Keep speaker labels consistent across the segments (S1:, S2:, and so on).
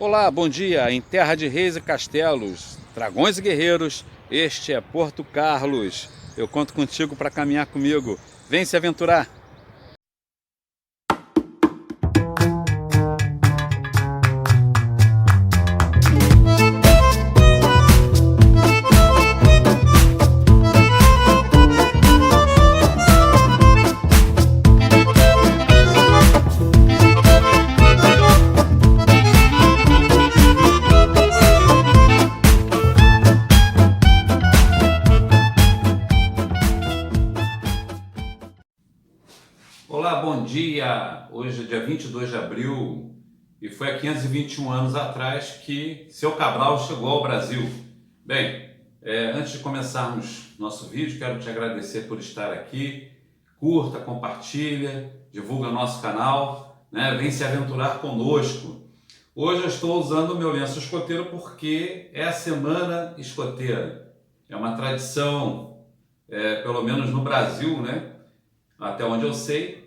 S1: Olá, bom dia. Em terra de reis e castelos, dragões e guerreiros, este é Porto Carlos. Eu conto contigo para caminhar comigo. Vem se aventurar. Olá, bom dia. Hoje é dia 22 de abril e foi há 521 anos atrás que seu Cabral chegou ao Brasil. Bem, antes de começarmos nosso vídeo, quero te agradecer por estar aqui. Curta, compartilha, divulga nosso canal, né? Vem se aventurar conosco. Hoje eu estou usando o meu lenço escoteiro porque é a Semana Escoteira. É uma tradição, pelo menos no Brasil, né? Até onde eu sei,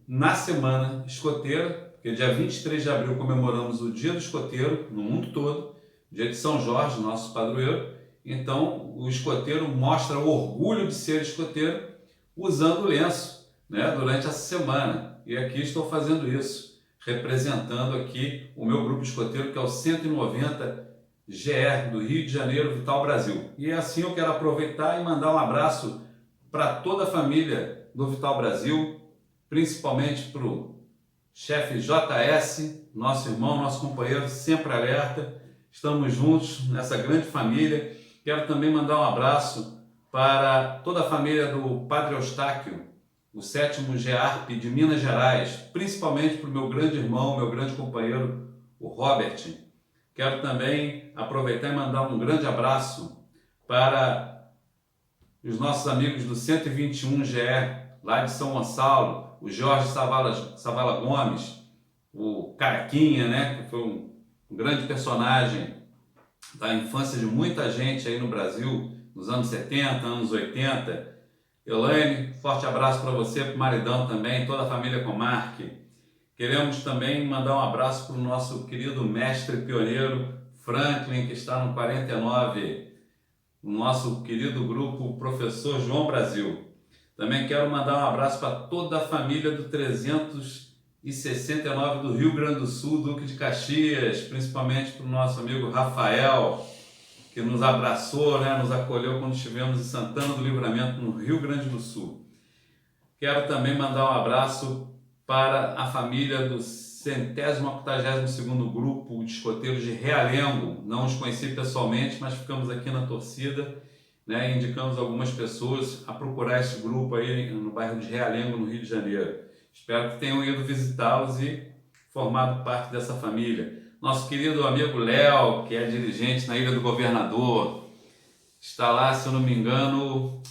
S1: na Semana Escoteira, porque dia 23 de abril comemoramos o Dia do Escoteiro no mundo todo, dia de São Jorge, nosso padroeiro. Então, o escoteiro mostra o orgulho de ser escoteiro usando o lenço, né, durante essa semana. E aqui estou fazendo isso, representando aqui o meu grupo escoteiro, que é o 190 GR do Rio de Janeiro, Vital Brasil. E assim eu quero aproveitar e mandar um abraço para toda a família do Vital Brasil, principalmente para o chefe JS, nosso irmão, nosso companheiro, sempre alerta. Estamos juntos nessa grande família. Quero também mandar um abraço para toda a família do Padre Eustáquio, o 7º GEARP de Minas Gerais, principalmente para o meu grande irmão, meu grande companheiro, o Robert. Quero também aproveitar e mandar um grande abraço para os nossos amigos do 121 GE, lá de São Gonçalo, o Jorge Savala Gomes, o Caraquinha, né, que foi um grande personagem da infância de muita gente aí no Brasil, nos anos 70, anos 80. Elaine, forte abraço para você, para o maridão também, toda a família Comarque. Queremos também mandar um abraço para o nosso querido mestre pioneiro Franklin, que está no 49, o nosso querido grupo Professor João Brasil. Também quero mandar um abraço para toda a família do 369 do Rio Grande do Sul, Duque de Caxias, principalmente para o nosso amigo Rafael, que nos abraçou, né, nos acolheu quando estivemos em Santana do Livramento, no Rio Grande do Sul. Quero também mandar um abraço para a família do 182º Grupo de Escoteiros de Realengo. Não os conheci pessoalmente, mas ficamos aqui na torcida, né, e indicamos algumas pessoas a procurar esse grupo aí no bairro de Realengo, no Rio de Janeiro. Espero que tenham ido visitá-los e formado parte dessa família. Nosso querido amigo Léo, que é dirigente na Ilha do Governador, está lá, se eu não me engano,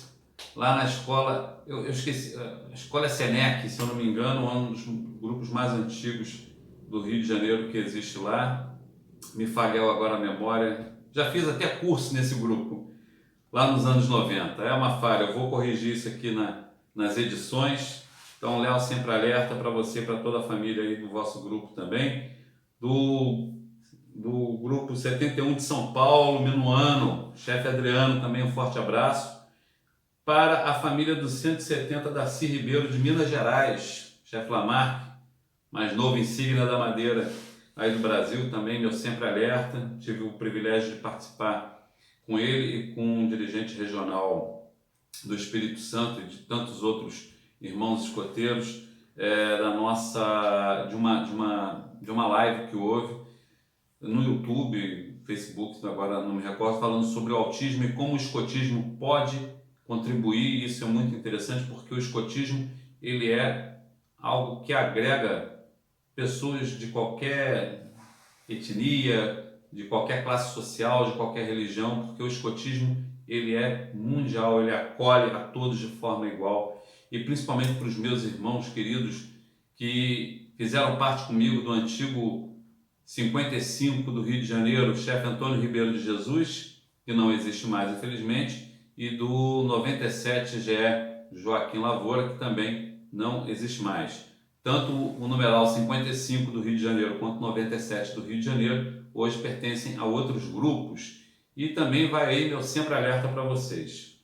S1: lá na escola, eu esqueci, a escola é Senec, se eu não me engano, é um dos grupos mais antigos do Rio de Janeiro que existe lá. Me falhou agora a memória. Já fiz até curso nesse grupo, lá nos anos 90. É uma falha, eu vou corrigir isso aqui nas edições. Então, Léo, sempre alerta para você e para toda a família aí do vosso grupo também. Do grupo 71 de São Paulo, Minuano, chefe Adriano, também um forte abraço. Para a família do 170 Darcy Ribeiro de Minas Gerais, chefe Lamarck, mais novo insígnia da Madeira aí do Brasil também, meu sempre alerta. Tive o privilégio de participar com ele e com um dirigente regional do Espírito Santo e de tantos outros irmãos escoteiros, de uma live que houve no YouTube, Facebook, agora não me recordo, falando sobre o autismo e como o escotismo pode contribuir. Isso é muito interessante porque o escotismo ele é algo que agrega pessoas de qualquer etnia, de qualquer classe social, de qualquer religião, porque o escotismo ele é mundial, ele acolhe a todos de forma igual, e principalmente para os meus irmãos queridos que fizeram parte comigo do antigo 55 do Rio de Janeiro, o chefe Antônio Ribeiro de Jesus, que não existe mais infelizmente, e do 97 GE Joaquim Lavoura, que também não existe mais. Tanto o numeral 55 do Rio de Janeiro quanto 97 do Rio de Janeiro hoje pertencem a outros grupos. E também vai aí meu sempre alerta para vocês.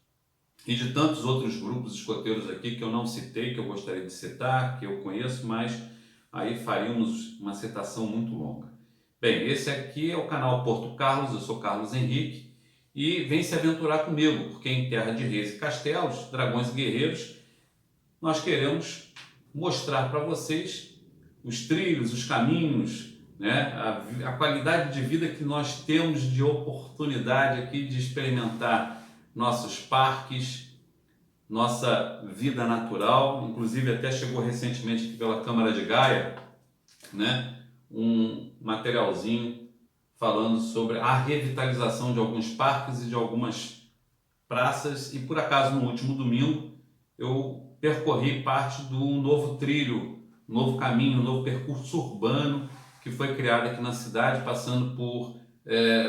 S1: E de tantos outros grupos escoteiros aqui que eu não citei, que eu gostaria de citar, que eu conheço, mas aí faríamos uma citação muito longa. Bem, esse aqui é o canal Porto Carlos, eu sou Carlos Henrique, e vem se aventurar comigo, porque em terra de reis e castelos, dragões e guerreiros, nós queremos mostrar para vocês os trilhos, os caminhos, né? A qualidade de vida que nós temos de oportunidade aqui de experimentar nossos parques, nossa vida natural. Inclusive até chegou recentemente aqui pela Câmara de Gaia, né? Um materialzinho falando sobre a revitalização de alguns parques e de algumas praças, e por acaso no último domingo eu percorri parte do novo trilho, novo caminho, novo percurso urbano que foi criado aqui na cidade, passando por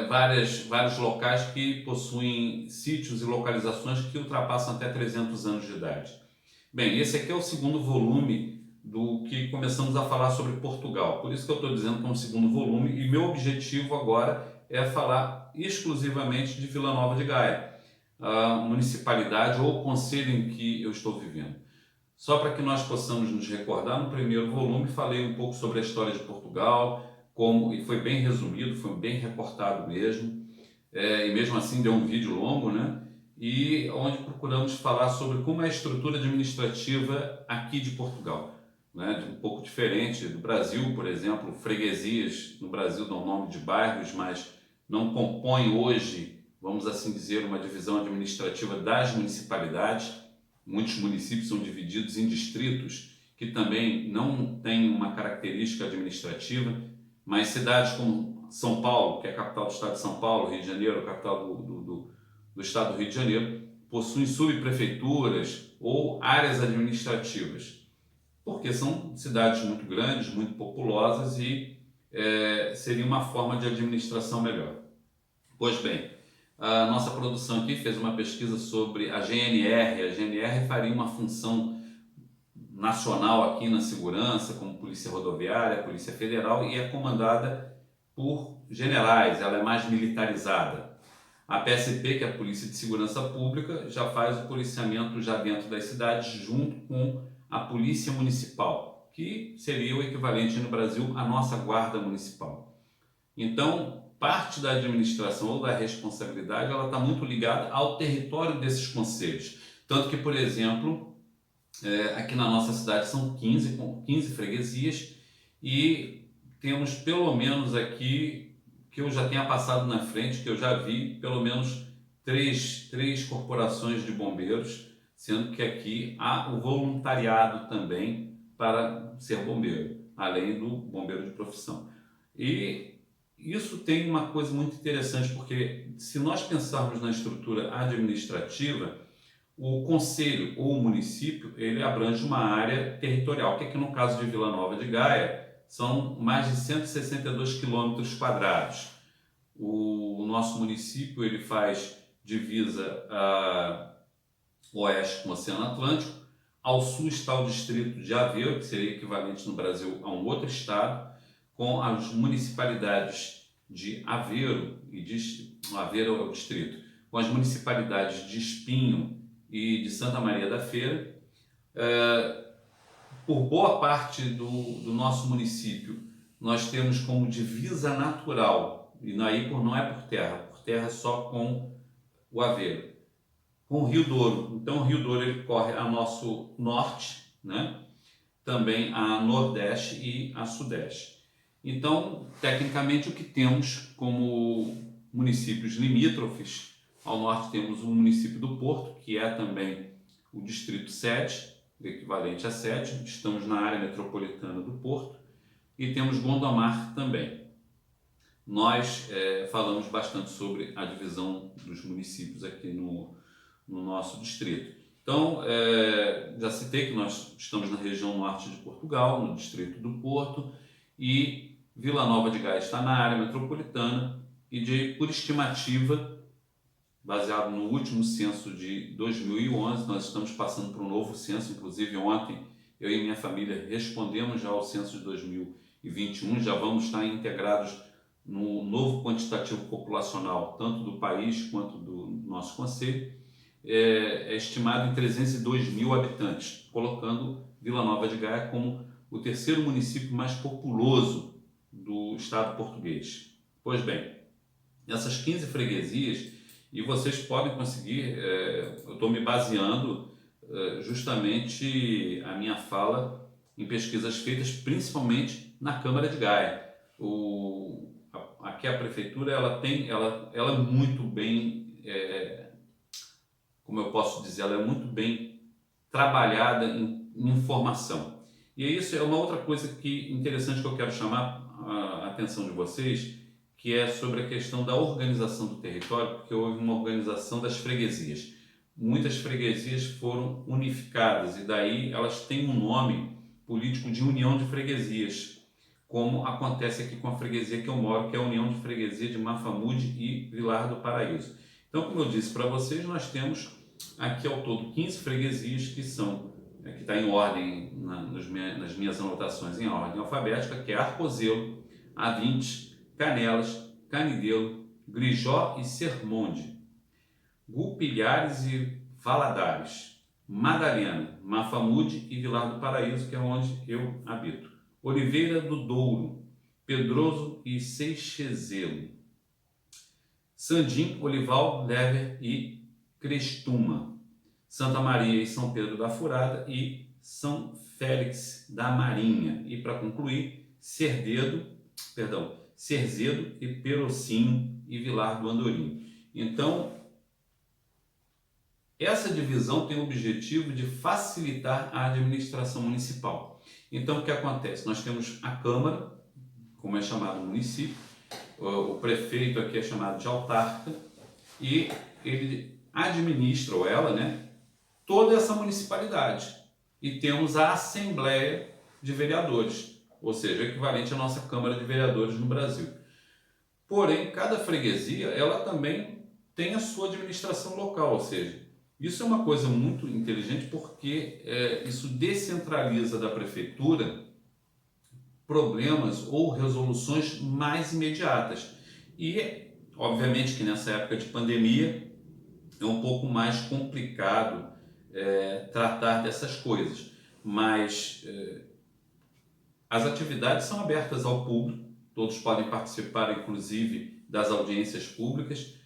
S1: vários locais que possuem sítios e localizações que ultrapassam até 300 anos de idade. Bem, esse aqui é o segundo volume do que começamos a falar sobre Portugal, por isso que eu estou dizendo que é um segundo volume, e meu objetivo agora é falar exclusivamente de Vila Nova de Gaia, a municipalidade ou concelho em que eu estou vivendo. Só para que nós possamos nos recordar, no primeiro volume falei um pouco sobre a história de Portugal, e foi bem resumido, foi bem recortado mesmo, e mesmo assim deu um vídeo longo, né? E onde procuramos falar sobre como é a estrutura administrativa aqui de Portugal, né? Um pouco diferente do Brasil, por exemplo, freguesias no Brasil dão nome de bairros, mas não compõem hoje, vamos assim dizer, uma divisão administrativa das municipalidades. Muitos municípios são divididos em distritos que também não têm uma característica administrativa, mas cidades como São Paulo, que é a capital do estado de São Paulo, Rio de Janeiro, a capital do estado do Rio de Janeiro, possuem subprefeituras ou áreas administrativas, porque são cidades muito grandes, muito populosas e seria uma forma de administração melhor. Pois bem, a nossa produção aqui fez uma pesquisa sobre a GNR. A GNR faria uma função nacional aqui na segurança, como Polícia Rodoviária, Polícia Federal, e é comandada por generais, ela é mais militarizada. A PSP, que é a Polícia de Segurança Pública, já faz o policiamento já dentro das cidades, junto com a Polícia Municipal, que seria o equivalente no Brasil à nossa Guarda Municipal. Então, parte da administração ou da responsabilidade, ela está muito ligada ao território desses concelhos. Tanto que, por exemplo, aqui na nossa cidade são 15 freguesias, e temos pelo menos aqui, que eu já tenha passado na frente, que eu já vi, pelo menos três corporações de bombeiros, sendo que aqui há o voluntariado também para ser bombeiro, além do bombeiro de profissão. E isso tem uma coisa muito interessante, porque se nós pensarmos na estrutura administrativa, o concelho ou o município, ele abrange uma área territorial, que aqui no caso de Vila Nova de Gaia são mais de 162 quilômetros quadrados. O nosso município ele faz divisa a oeste com o Oceano Atlântico, ao sul está o distrito de Aveiro, que seria equivalente no Brasil a um outro estado, com as municipalidades de Aveiro, Aveiro é o distrito, com as municipalidades de Espinho e de Santa Maria da Feira. Por boa parte do nosso município, nós temos como divisa natural, e aí não é por terra só com o Aveiro, com o Rio Douro. Então o Rio Douro ele corre a nosso norte, né? Também a nordeste e a sudeste. Então, tecnicamente, o que temos como municípios limítrofes, ao norte temos o município do Porto, que é também o distrito 7, o equivalente a 7, estamos na área metropolitana do Porto, e temos Gondomar também. Nós falamos bastante sobre a divisão dos municípios aqui no nosso distrito. Então, já citei que nós estamos na região norte de Portugal, no distrito do Porto, e Vila Nova de Gaia está na área metropolitana, e por estimativa, baseado no último censo de 2011, nós estamos passando por um novo censo. Inclusive ontem Eu e minha família respondemos já ao censo de 2021, já vamos estar integrados no novo quantitativo populacional, tanto do país quanto do nosso concelho. É estimado em 302 mil habitantes, colocando Vila Nova de Gaia como o terceiro município mais populoso do estado português. Pois bem, essas 15 freguesias, e vocês podem conseguir, eu estou me baseando justamente a minha fala em pesquisas feitas principalmente na Câmara de Gaia. Aqui a prefeitura ela é muito bem, como eu posso dizer, ela é muito bem trabalhada em informação. E isso é uma outra coisa interessante que eu quero chamar a atenção de vocês, que é sobre a questão da organização do território, porque houve uma organização das freguesias. Muitas freguesias foram unificadas e daí elas têm um nome político de União de Freguesias, como acontece aqui com a freguesia que eu moro, que é a União de Freguesia de Mafamude e Vilar do Paraíso. Então, como eu disse para vocês, nós temos aqui ao todo 15 freguesias que está em ordem, nas minhas anotações, em ordem alfabética, que é Arcozelo, Avintes, Canelas, Canidelo, Grijó e Sermonde, Gupilhares e Valadares, Madalena, Mafamude e Vilar do Paraíso, que é onde eu habito, Oliveira do Douro, Pedroso e Seixezelo, Sandim, Olival, Lever e Crestuma, Santa Maria e São Pedro da Furada e São Félix da Marinha. E para concluir, Cerzedo e Perocinho e Vilar do Andorinho. Então, essa divisão tem o objetivo de facilitar a administração municipal. Então, o que acontece? Nós temos a Câmara, como é chamado o município, o prefeito aqui é chamado de autarca, e ele administra, ou ela, toda essa municipalidade. E temos a Assembleia de Vereadores, ou seja, o equivalente à nossa Câmara de Vereadores no Brasil. Porém, cada freguesia, ela também tem a sua administração local, ou seja, isso é uma coisa muito inteligente porque isso descentraliza da prefeitura problemas ou resoluções mais imediatas. E, obviamente, que nessa época de pandemia é um pouco mais complicado tratar dessas coisas, mas as atividades são abertas ao público, todos podem participar, inclusive, das audiências públicas,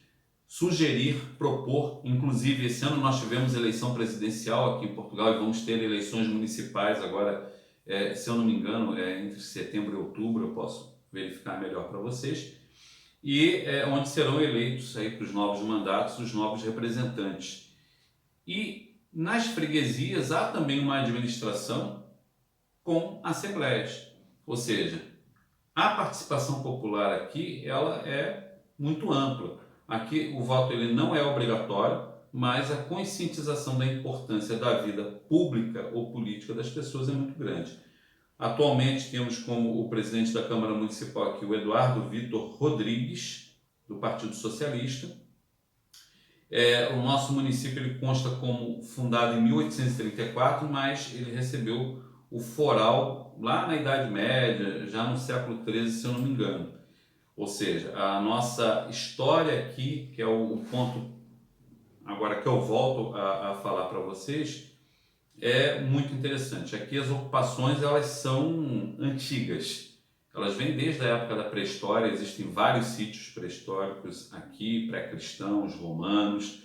S1: sugerir, propor, inclusive esse ano nós tivemos eleição presidencial aqui em Portugal e vamos ter eleições municipais agora, se eu não me engano, entre setembro e outubro, eu posso verificar melhor para vocês, e onde serão eleitos aí para os novos mandatos os novos representantes. E nas freguesias há também uma administração com assembleias, ou seja, a participação popular aqui ela é muito ampla. Aqui o voto ele não é obrigatório, mas a conscientização da importância da vida pública ou política das pessoas é muito grande. Atualmente temos como o presidente da Câmara Municipal aqui o Eduardo Vitor Rodrigues, do Partido Socialista. O nosso município ele consta como fundado em 1834, mas ele recebeu o foral lá na Idade Média, já no século XIII, se eu não me engano. Ou seja, a nossa história aqui, que é o ponto agora que eu volto a falar para vocês, é muito interessante. Aqui as ocupações elas são antigas, elas vêm desde a época da pré-história, existem vários sítios pré-históricos aqui, pré-cristãos, romanos,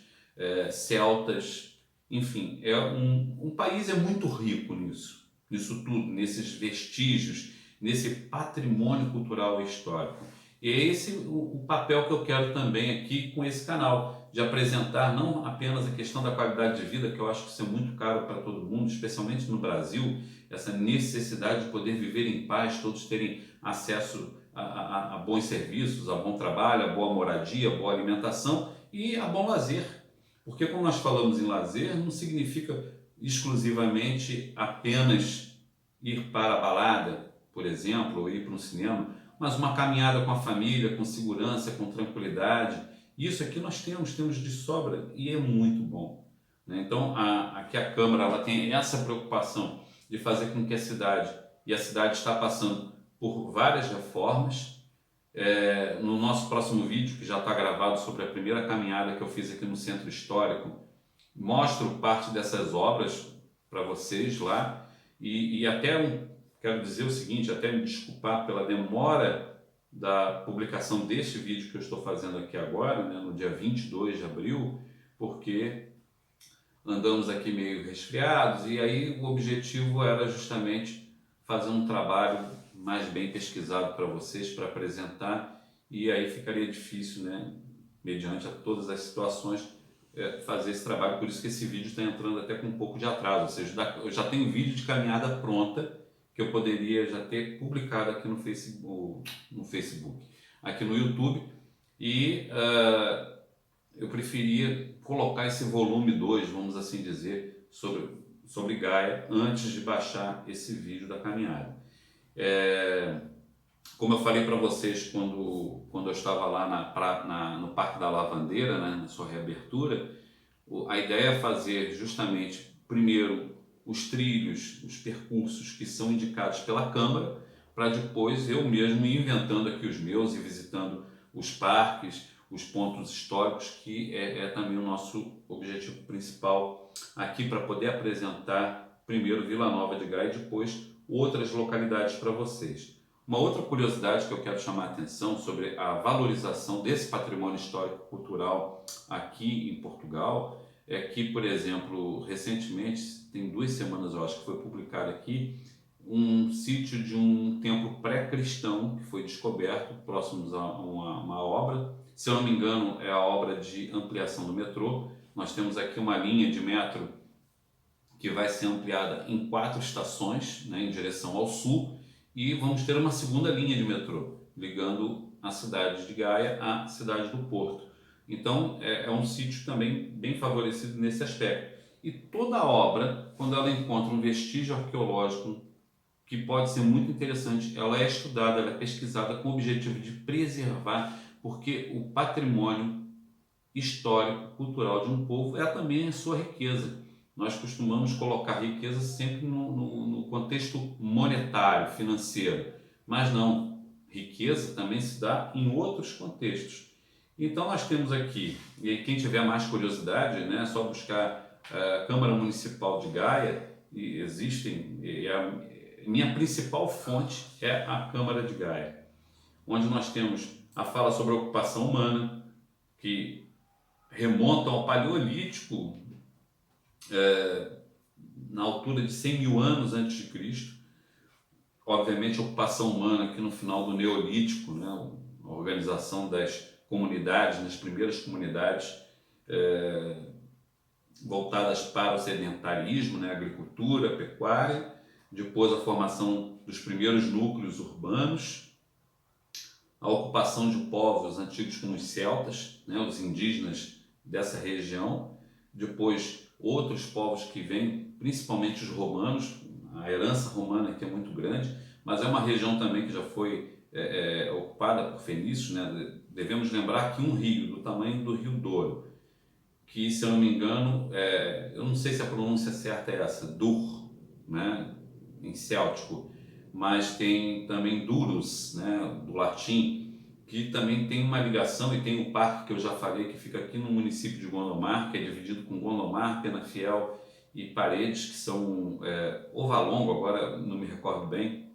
S1: celtas, enfim, um país muito rico nisso tudo, nesses vestígios, nesse patrimônio cultural e histórico. E é esse o papel que eu quero também aqui com esse canal, de apresentar não apenas a questão da qualidade de vida, que eu acho que isso é muito caro para todo mundo, especialmente no Brasil, essa necessidade de poder viver em paz, todos terem acesso a bons serviços, a bom trabalho, a boa moradia, a boa alimentação e a bom lazer. Porque quando nós falamos em lazer, não significa exclusivamente apenas ir para a balada, por exemplo, ou ir para um cinema, mas uma caminhada com a família, com segurança, com tranquilidade. Isso aqui nós temos de sobra e é muito bom. Então, aqui a Câmara ela tem essa preocupação de fazer com que a cidade está passando por várias reformas. No nosso próximo vídeo, que já está gravado sobre a primeira caminhada que eu fiz aqui no Centro Histórico, mostro parte dessas obras para vocês lá e quero dizer o seguinte, até me desculpar pela demora da publicação deste vídeo que eu estou fazendo aqui agora, né, no dia 22 de abril, porque andamos aqui meio resfriados e aí o objetivo era justamente fazer um trabalho mais bem pesquisado para vocês, para apresentar, e aí ficaria difícil, né, mediante a todas as situações, fazer esse trabalho, por isso que esse vídeo está entrando até com um pouco de atraso, ou seja, eu já tenho vídeo de caminhada pronta, que eu poderia já ter publicado aqui no Facebook, aqui no YouTube, e eu preferia colocar esse volume 2, vamos assim dizer, sobre Gaia, antes de baixar esse vídeo da caminhada. Como eu falei para vocês quando eu estava lá no Parque da Lavandeira, né, na sua reabertura, a ideia é fazer justamente, primeiro, os trilhos, os percursos que são indicados pela Câmara, para depois eu mesmo ir inventando aqui os meus e visitando os parques, os pontos históricos, que é também o nosso objetivo principal aqui, para poder apresentar primeiro Vila Nova de Gaia e depois outras localidades para vocês. Uma outra curiosidade que eu quero chamar a atenção sobre a valorização desse patrimônio histórico-cultural aqui em Portugal é que, por exemplo, recentemente, tem 2 semanas eu acho que foi publicado aqui, um sítio de um templo pré-cristão que foi descoberto próximo a uma obra. Se eu não me engano, é a obra de ampliação do metrô. Nós temos aqui uma linha de metro que vai ser ampliada em 4 estações, né, em direção ao sul, e vamos ter uma segunda linha de metrô, ligando a cidade de Gaia à cidade do Porto. Então, é um sítio também bem favorecido nesse aspecto. E toda obra, quando ela encontra um vestígio arqueológico que pode ser muito interessante, ela é estudada, ela é pesquisada com o objetivo de preservar, porque o patrimônio histórico, cultural de um povo é também a sua riqueza. Nós costumamos colocar riqueza sempre no contexto monetário, financeiro, mas não, riqueza também se dá em outros contextos. Então nós temos aqui, e aí quem tiver mais curiosidade, né, é só buscar a Câmara Municipal de Gaia, e existem, minha principal fonte é a Câmara de Gaia, onde nós temos a fala sobre a ocupação humana, que remonta ao Paleolítico, na altura de 100 mil anos antes de Cristo. Obviamente a ocupação humana aqui no final do Neolítico, né, a organização das comunidades, nas primeiras comunidades voltadas para o sedentarismo, né, agricultura, pecuária, depois a formação dos primeiros núcleos urbanos, a ocupação de povos antigos como os celtas, né, os indígenas dessa região, depois outros povos que vêm, principalmente os romanos, a herança romana aqui é muito grande, mas é uma região também que já foi ocupada por fenícios, né? Devemos lembrar que um rio do tamanho do Rio Douro, que se eu não me engano, eu não sei se a pronúncia certa é essa, Dur, né, em céltico, mas tem também Durus, né, do latim, que também tem uma ligação, e tem o parque que eu já falei, que fica aqui no município de Gondomar, que é dividido com Gondomar, Penafiel e Paredes, que são ou Valongo, agora não me recordo bem,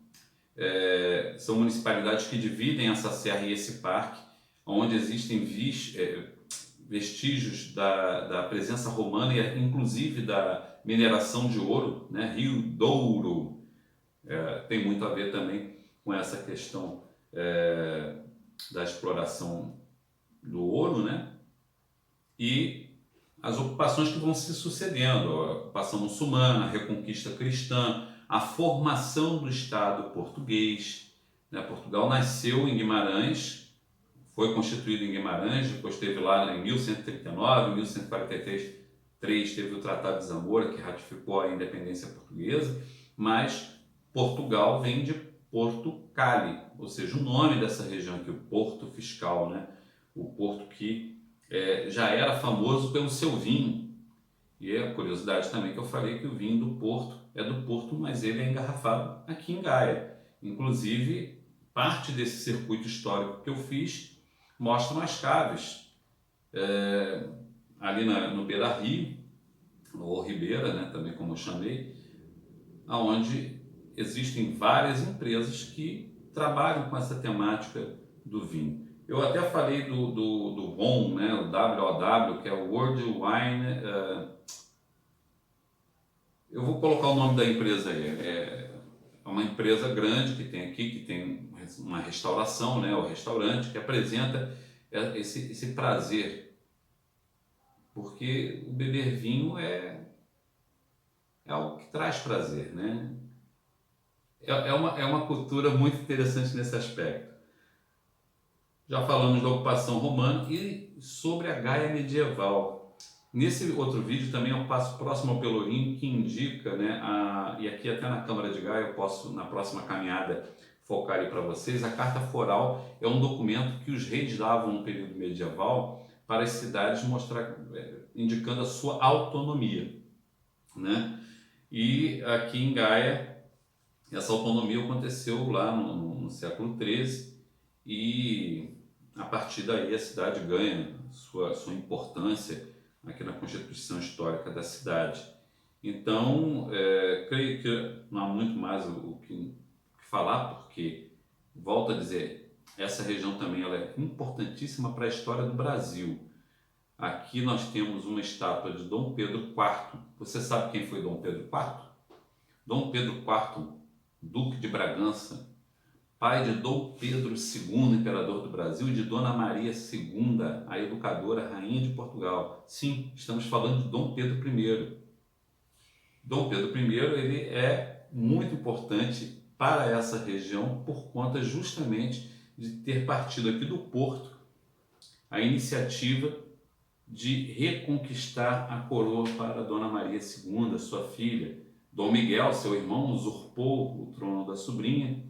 S1: são municipalidades que dividem essa serra e esse parque, onde existem vestígios da presença romana e inclusive da mineração de ouro, né? Rio Douro, tem muito a ver também com essa questão da exploração do ouro, né? E as ocupações que vão se sucedendo, a ocupação muçulmana, a reconquista cristã, a formação do Estado português, né? Portugal nasceu em Guimarães, foi constituído em Guimarães, depois teve lá em 1139, em 1143 teve o Tratado de Zamora, que ratificou a independência portuguesa, mas Portugal vem de Porto Cali, ou seja, o nome dessa região aqui, o Porto Fiscal, né? O porto que já era famoso pelo seu vinho. E é a curiosidade também que eu falei que o vinho do Porto é do Porto, mas ele é engarrafado aqui em Gaia. Inclusive, parte desse circuito histórico que eu fiz mostram as caves ali no Beira-Rio, ou Ribeira, né, também como eu chamei, onde existem várias empresas que trabalham com essa temática do vinho. Eu até falei do WOW, né, o WOW, que é o World Wine. Eu vou colocar o nome da empresa aí. É uma empresa grande que tem aqui, que tem uma restauração, né, o restaurante, que apresenta esse prazer. Porque o beber vinho é algo que traz prazer, né? É uma cultura muito interessante nesse aspecto. Já falamos da ocupação romana e sobre a Gaia medieval. Nesse outro vídeo também eu passo próximo ao Pelourinho, que indica, né, e aqui até na Câmara de Gaia eu posso, na próxima caminhada, focar aí para vocês. A Carta Foral é um documento que os reis davam no período medieval para as cidades, indicando a sua autonomia, né? E aqui em Gaia, essa autonomia aconteceu lá no século XIII e a partir daí a cidade ganha sua importância aqui na Constituição Histórica da cidade. Então, creio que não há muito mais o que falar, porque, volto a dizer, essa região também ela é importantíssima para a história do Brasil. Aqui nós temos uma estátua de Dom Pedro IV. Você sabe quem foi Dom Pedro IV? Dom Pedro IV, Duque de Bragança, pai de Dom Pedro II, imperador do Brasil, e de Dona Maria II, a educadora, rainha de Portugal. Sim, estamos falando de Dom Pedro I. Dom Pedro I ele é muito importante para essa região por conta justamente de ter partido aqui do Porto a iniciativa de reconquistar a coroa para Dona Maria II, sua filha. Dom Miguel, seu irmão, usurpou o trono da sobrinha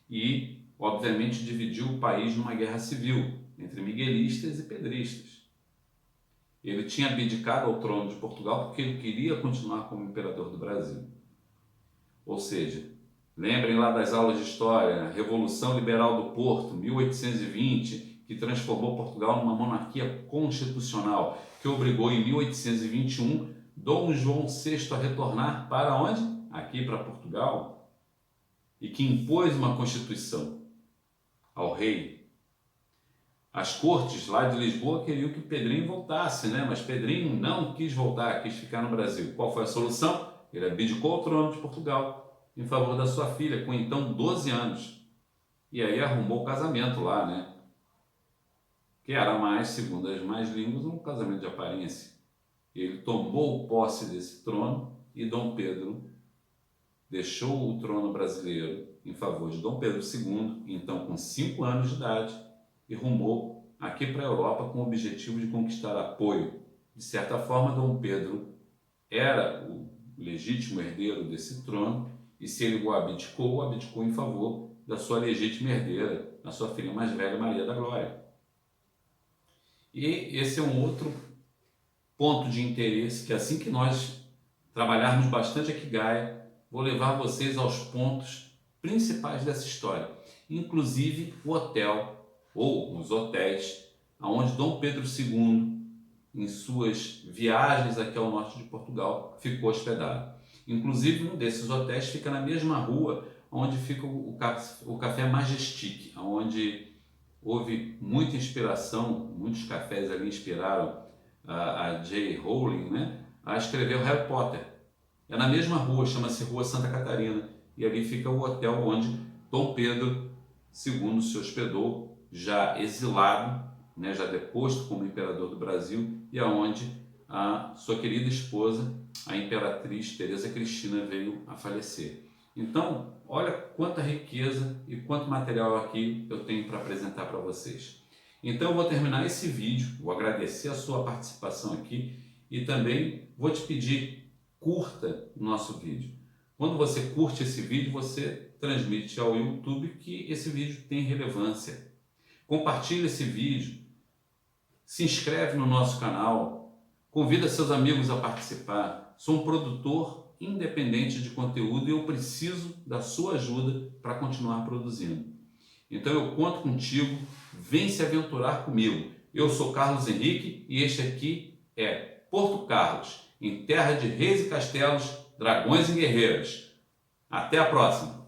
S1: e, obviamente, dividiu o país numa guerra civil entre miguelistas e pedristas. Ele tinha abdicado ao trono de Portugal porque ele queria continuar como imperador do Brasil. Ou seja, lembrem lá das aulas de história, a Revolução Liberal do Porto, 1820, que transformou Portugal numa monarquia constitucional, que obrigou em 1821 Dom João VI a retornar para onde? Aqui para Portugal, e que impôs uma constituição ao rei. As cortes lá de Lisboa queriam que Pedrinho voltasse, né? Mas Pedrinho não quis voltar, quis ficar no Brasil. Qual foi a solução? Ele abdicou o trono de Portugal em favor da sua filha, com então 12 anos. E aí arrumou o casamento lá, né? Que era mais, segundo as mais línguas, um casamento de aparência. Ele tomou posse desse trono e Dom Pedro deixou o trono brasileiro em favor de Dom Pedro II, então com 5 anos de idade, e rumou aqui para a Europa com o objetivo de conquistar apoio. De certa forma, Dom Pedro era o legítimo herdeiro desse trono e se ele o abdicou em favor da sua legítima herdeira, a sua filha mais velha, Maria da Glória. E esse é um outro ponto de interesse que assim que nós trabalharmos bastante aqui Gaia, vou levar vocês aos pontos principais dessa história, inclusive o hotel ou os hotéis onde Dom Pedro II, em suas viagens aqui ao norte de Portugal, ficou hospedado. Inclusive um desses hotéis fica na mesma rua onde fica o Café Majestic, onde houve muita inspiração, muitos cafés ali inspiraram a J. Rowling, né, a escrever o Harry Potter. É na mesma rua, chama-se Rua Santa Catarina, e ali fica o hotel onde Dom Pedro II se hospedou, já exilado, né, já deposto como imperador do Brasil, e aonde a sua querida esposa, a imperatriz Teresa Cristina, veio a falecer. Então, olha quanta riqueza e quanto material aqui eu tenho para apresentar para vocês. Então eu vou terminar esse vídeo, vou agradecer a sua participação aqui e também vou te pedir, curta o nosso vídeo. Quando você curte esse vídeo, você transmite ao YouTube que esse vídeo tem relevância. Compartilhe esse vídeo, se inscreve no nosso canal, convida seus amigos a participar. Sou um produtor independente de conteúdo e eu preciso da sua ajuda para continuar produzindo. Então eu conto contigo, vem se aventurar comigo. Eu sou Carlos Henrique e este aqui é Porto Carlos, em terra de reis e castelos, dragões e guerreiras. Até a próxima!